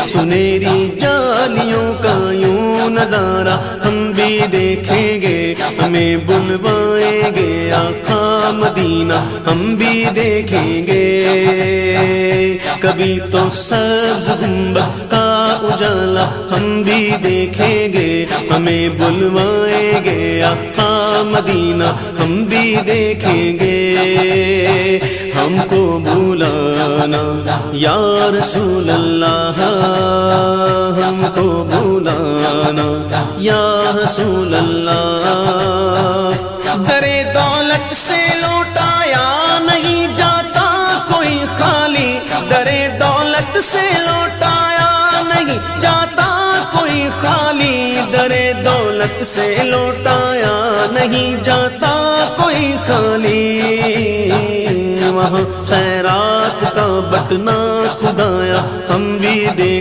सुनहरी जालियों का यूं नजारा हम भी देखेंगे, हमें बुलवाएंगे आका मदीना हम भी देखेंगे। कभी तो सब्ज़ गुंबद का उजाला हम भी देखेंगे, हमें बुलवाएंगे आका मदीना हम भी देखेंगे। हमको बुलाना या रसूल अल्लाह, हमको बुलाना या रसूल अल्लाह। दरे दौलत से लौटाया नहीं जाता कोई खाली, दरे दौलत से लौटाया नहीं जाता कोई खाली, दरे दौलत से लौटाया नहीं जाता कोई खाली। वहाँ खैरात का बटना खुदाया हम भी देख